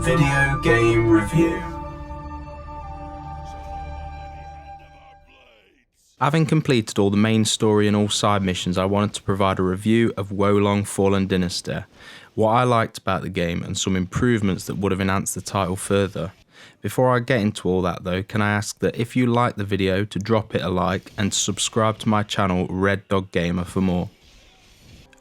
Video game review. Having completed all the main story and all side missions, I wanted to provide a review of Wo Long Fallen Dynasty, what I liked about the game and some improvements that would have enhanced the title further. Before I get into all that though, can I ask that if you like the video to drop it a like and to subscribe to my channel Red Dog Gamer for more.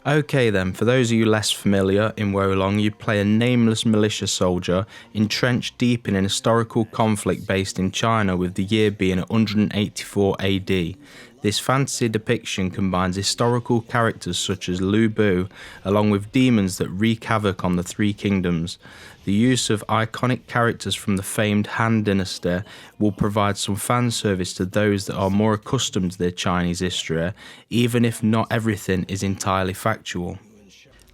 Okay then, for those of you less familiar, in Wo Long you play a nameless militia soldier entrenched deep in an historical conflict based in China, with the year being 184 AD. This fantasy depiction combines historical characters such as Lu Bu along with demons that wreak havoc on the three kingdoms. The use of iconic characters from the famed Han Dynasty will provide some fan service to those that are more accustomed to their Chinese history, even if not everything is entirely factual.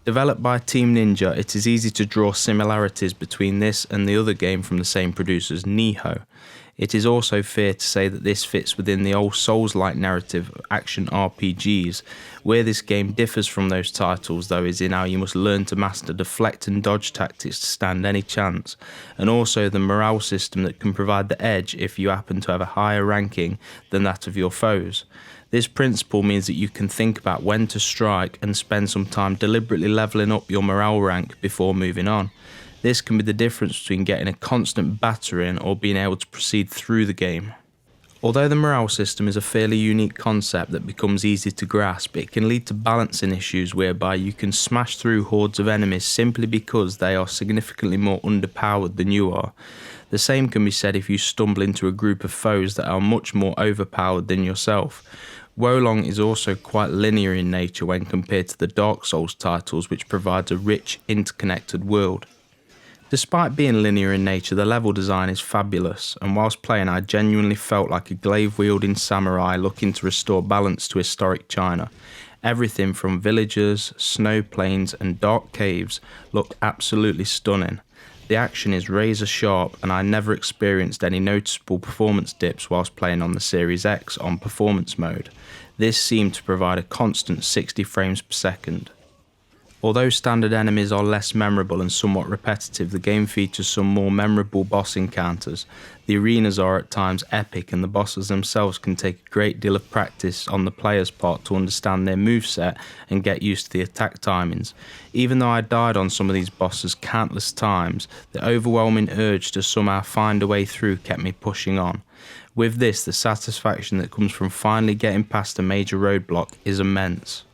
Developed by Team Ninja, it is easy to draw similarities between this and the other game from the same producers, Nihon. It is also fair to say that this fits within the old souls-like narrative of action RPGs. Where this game differs from those titles though is in how you must learn to master deflect and dodge tactics to stand any chance, and also the morale system that can provide the edge if you happen to have a higher ranking than that of your foes. This principle means that you can think about when to strike and spend some time deliberately levelling up your morale rank before moving on. This can be the difference between getting a constant battering or being able to proceed through the game. Although the morale system is a fairly unique concept that becomes easy to grasp, it can lead to balancing issues whereby you can smash through hordes of enemies simply because they are significantly more underpowered than you are. The same can be said if you stumble into a group of foes that are much more overpowered than yourself. Wo Long is also quite linear in nature when compared to the Dark Souls titles, which provides a rich, interconnected world. Despite being linear in nature, the level design is fabulous, and whilst playing I genuinely felt like a glaive-wielding samurai looking to restore balance to historic China. Everything from villages, snow plains and dark caves looked absolutely stunning. The action is razor sharp, and I never experienced any noticeable performance dips whilst playing on the Series X on performance mode. This seemed to provide a constant 60 frames per second. Although standard enemies are less memorable and somewhat repetitive, the game features some more memorable boss encounters. The arenas are at times epic, and the bosses themselves can take a great deal of practice on the player's part to understand their moveset and get used to the attack timings. Even though I died on some of these bosses countless times, the overwhelming urge to somehow find a way through kept me pushing on. With this, the satisfaction that comes from finally getting past a major roadblock is immense.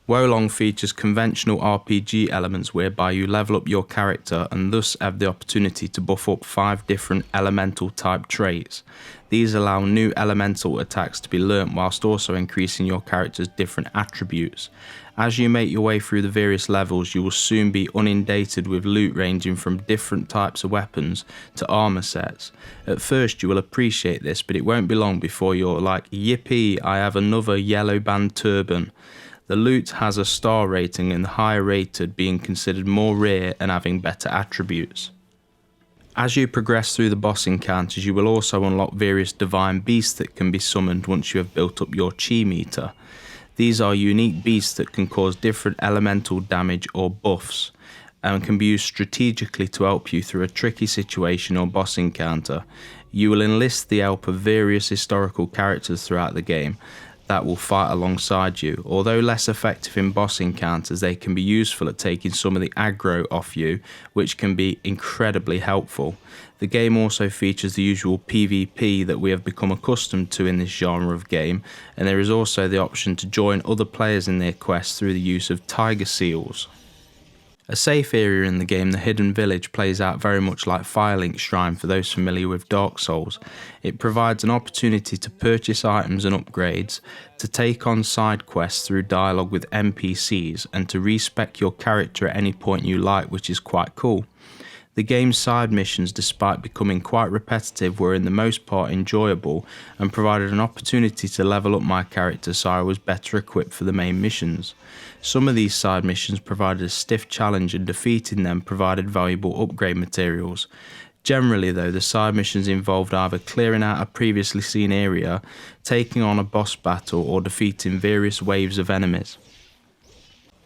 Wo Long features conventional RPG elements whereby you level up your character and thus have the opportunity to buff up 5 different elemental type traits. These allow new elemental attacks to be learnt whilst also increasing your character's different attributes. As you make your way through the various levels, you will soon be inundated with loot ranging from different types of weapons to armour sets. At first you will appreciate this, but it won't be long before you're like, yippee, I have another yellow band turban. The loot has a star rating, and the higher rated being considered more rare and having better attributes. As you progress through the boss encounters, you will also unlock various divine beasts that can be summoned once you have built up your chi meter. These are unique beasts that can cause different elemental damage or buffs, and can be used strategically to help you through a tricky situation or boss encounter. You will enlist the help of various historical characters throughout the game that will fight alongside you. Although less effective in boss encounters, they can be useful at taking some of the aggro off you, which can be incredibly helpful. The game also features the usual PvP that we have become accustomed to in this genre of game, and there is also the option to join other players in their quests through the use of tiger seals. A safe area in the game, the Hidden Village, plays out very much like Firelink Shrine for those familiar with Dark Souls. It provides an opportunity to purchase items and upgrades, to take on side quests through dialogue with NPCs, and to respec your character at any point you like, which is quite cool. The game's side missions, despite becoming quite repetitive, were in the most part enjoyable and provided an opportunity to level up my character so I was better equipped for the main missions. Some of these side missions provided a stiff challenge, and defeating them provided valuable upgrade materials. Generally though, the side missions involved either clearing out a previously seen area, taking on a boss battle, or defeating various waves of enemies.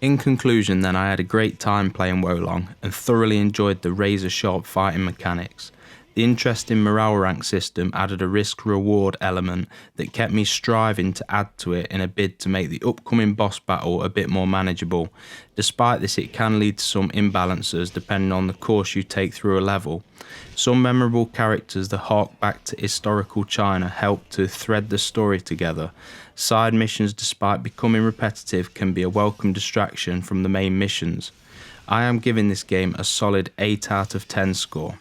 In conclusion then, I had a great time playing Wolong and thoroughly enjoyed the razor sharp fighting mechanics. The interesting morale rank system added a risk-reward element that kept me striving to add to it in a bid to make the upcoming boss battle a bit more manageable. Despite this, it can lead to some imbalances depending on the course you take through a level. Some memorable characters that hark back to historical China help to thread the story together. Side missions, despite becoming repetitive, can be a welcome distraction from the main missions. I am giving this game a solid 8 out of 10 score.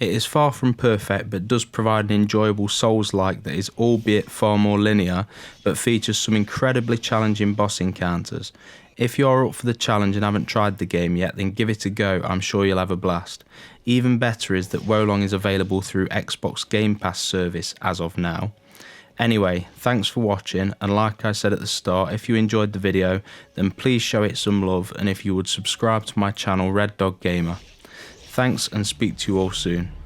It is far from perfect, but does provide an enjoyable Souls-like that is albeit far more linear, but features some incredibly challenging boss encounters. If you are up for the challenge and haven't tried the game yet, then give it a go, I'm sure you'll have a blast. Even better is that Wolong is available through Xbox Game Pass service as of now. Anyway, thanks for watching, and like I said at the start, if you enjoyed the video, then please show it some love, and if you would subscribe to my channel Red Dog Gamer. Thanks, and speak to you all soon.